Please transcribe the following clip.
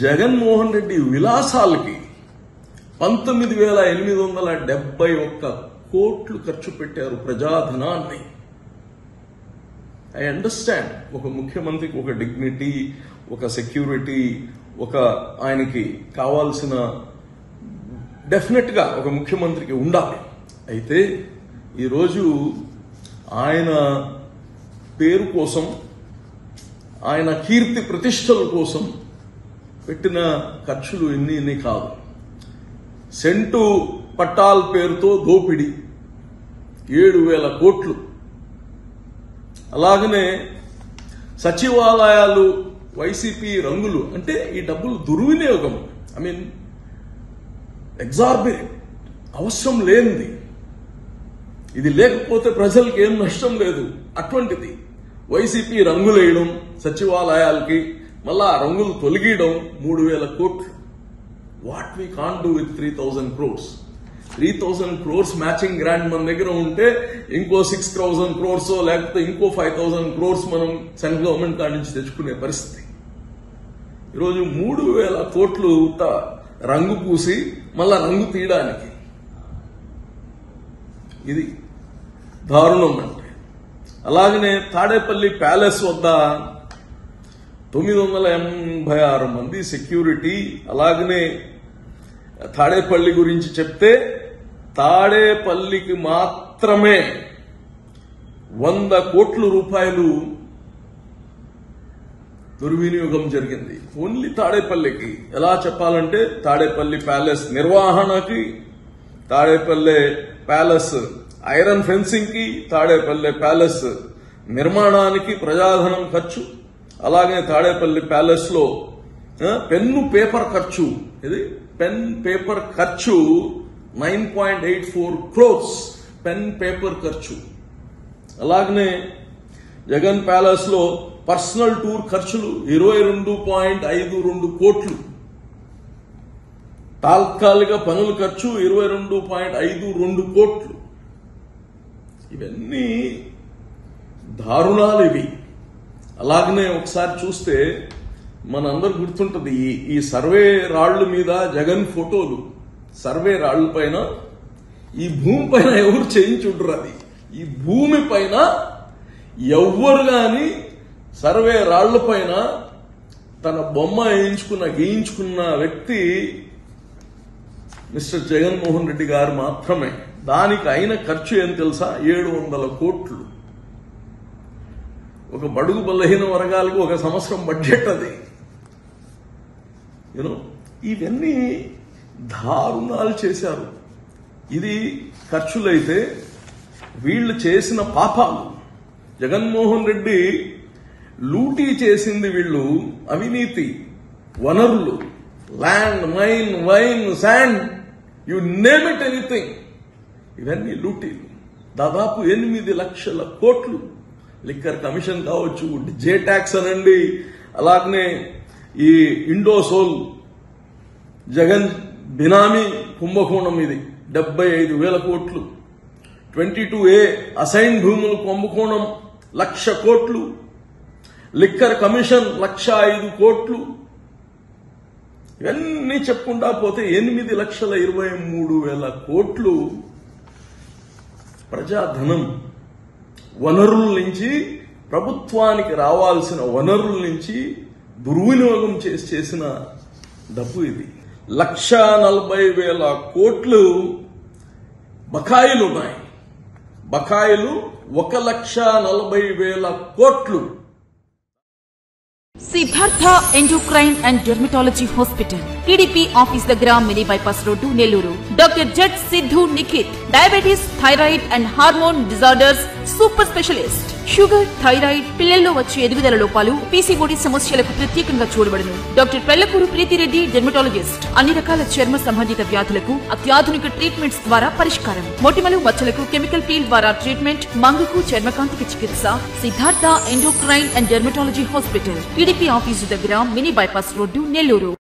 జగన్మోహన్ రెడ్డి విలాసాలకి 19,871 కోట్లు ఖర్చు పెట్టారు ప్రజాధనాన్ని. ఐ అండర్స్టాండ్, ఒక ముఖ్యమంత్రికి ఒక డిగ్నిటీ, ఒక సెక్యూరిటీ, ఒక ఆయనకి కావాల్సిన డెఫినెట్ గా ఒక ముఖ్యమంత్రికి ఉండాలి. అయితే ఈరోజు ఆయన పేరు కోసం, ఆయన కీర్తి ప్రతిష్టల కోసం పెట్టిన ఖర్చులు ఎన్ని కాదు. సెంటు పట్టాల్ పేరుతో దోపిడీ 7,000 కోట్లు. అలాగనే సచివాలయాలు వైసీపీ రంగులు, అంటే ఈ డబ్బులు దుర్వినియోగం. ఐ మీన్ ఎగ్జార్బిరెంట్, అవసరం లేనిది. ఇది లేకపోతే ప్రజలకు ఏం నష్టం లేదు. అటువంటిది వైసీపీ రంగులు వేయడం సచివాలయాలకి, మళ్ళా ఆ రంగులు తొలగియడం 3,000 కోట్లు. What we can't do with 3,000 crores. 3,000 crores matching grant మన దగ్గర ఉంటే ఇంకో 6,000 crores లేకపోతే ఇంకో 5,000 crores మనం సెంట్రల్ గవర్నమెంట్ కాడి నుంచి తెచ్చుకునే పరిస్థితి. ఈరోజు 3,000 కోట్లు రంగు పూసి మళ్ళా రంగు తీయడానికి, ఇది దారుణం. అంటే అలాగనే తాడేపల్లి ప్యాలెస్ వద్ద 986 మంది సెక్యూరిటీ. అలాగనే తాడేపల్లి గురించి చెప్తే తాడేపల్లికి మాత్రమే 100 కోట్ల రూపాయలు దుర్వినియోగం జరిగింది. ఓన్లీ తాడేపల్లికి. ఎలా చెప్పాలంటే తాడేపల్లి ప్యాలెస్ నిర్వహణకి, తాడేపల్లి ప్యాలెస్ ఐరన్ ఫెన్సింగ్ కి, తాడేపల్లి ప్యాలెస్ నిర్మాణానికి ప్రజాధనం ఖర్చు. అలాగే తాడేపల్లి ప్యాలెస్ లో పెన్ను పేపర్ ఖర్చు, ఇది పెన్ పేపర్ ఖర్చు 9.84 crores పెన్ పేపర్ ఖర్చు. అలాగనే జగన్ ప్యాలెస్ లో పర్సనల్ టూర్ ఖర్చులు 22.52 కోట్లు. తాత్కాలిక పనుల ఖర్చు 22.52 కోట్లు. ఇవన్నీ దారుణాలు ఇవి. అలాగనే ఒకసారి చూస్తే మనందరు గుర్తుంటది, ఈ సర్వే రాళ్ల మీద జగన్ ఫోటోలు. సర్వే రాళ్ల పైన, ఈ భూమి పైన ఎవరు చేయించుంటారు? అది ఈ భూమి పైన ఎవ్వరు గాని సర్వే రాళ్ల పైన తన బొమ్మ గీయించుకున్న వ్యక్తి మిస్టర్ జగన్మోహన్ రెడ్డి గారు మాత్రమే. దానికి అయిన ఖర్చు ఏం తెలుసా? 700 కోట్లు. ఒక బడుగు బలహీన వర్గాలకు ఒక సంవత్సరం బడ్జెట్ అది. ఇవన్నీ దారుణాలు చేశారు. ఇది ఖర్చులైతే వీళ్ళు చేసిన పాపాలు. జగన్మోహన్ రెడ్డి లూటీ చేసింది వీళ్ళు అవినీతి, వనరులు, land, mine, wine, sand, you name it, anything. ఇవన్నీ లూటీలు. దాదాపు 8 లక్షల కోట్లు. లిక్కర్ కమిషన్ కావచ్చు, జే ట్యాక్స్ అనండి, అలాగనే ఈ ఇండోసోల్ జగన్ బినామీ కుంభకోణం, ఇది 75,000 కోట్లు. 22A అసైన్ భూములు కుంభకోణం 1,00,000 కోట్లు. లిక్కర్ కమిషన్ 1,05,000 కోట్లు. ఇవన్నీ చెప్పుకుంటా పోతే 8,23,000 కోట్లు ప్రజాధనం, వనరుల నుంచి, ప్రభుత్వానికి రావాల్సిన వనరుల నుంచి దుర్వినియోగం చేసిన డబ్బు ఇది. 1,40,000 కోట్లు బకాయిలు ఉన్నాయి. బకాయిలు 1,40,000 కోట్లు. Siddhartha endocrine and dermatology hospital, TDP office దగ్గర, mini bypass road, Nellore. Doctor జట్ Siddhu Nikhith, diabetes, thyroid and hormone disorders super specialist. Sugar, thyroid, పిల్లల్లో వచ్చే ఎదుగుదల లోపాలు, పీసీఓడి సమస్యలకు ప్రత్యేకంగా చూడబడును. Doctor Pellakuru Preethi Reddy, dermatologist. అన్ని రకాల చర్మ సంబంధిత వ్యాధులకు అత్యాధునిక ట్రీట్మెంట్స్ ద్వారా పరిష్కారం. మొటిమలు, మచ్చలకు కెమికల్ పీల్ ద్వారా ట్రీట్మెంట్. మంగుకు, చర్మకాంతికి చికిత్స. Siddhartha endocrine and dermatology hospital, TDP office దగ్గర, మినీ బైపాస్ రోడ్డు, నెల్లూరు.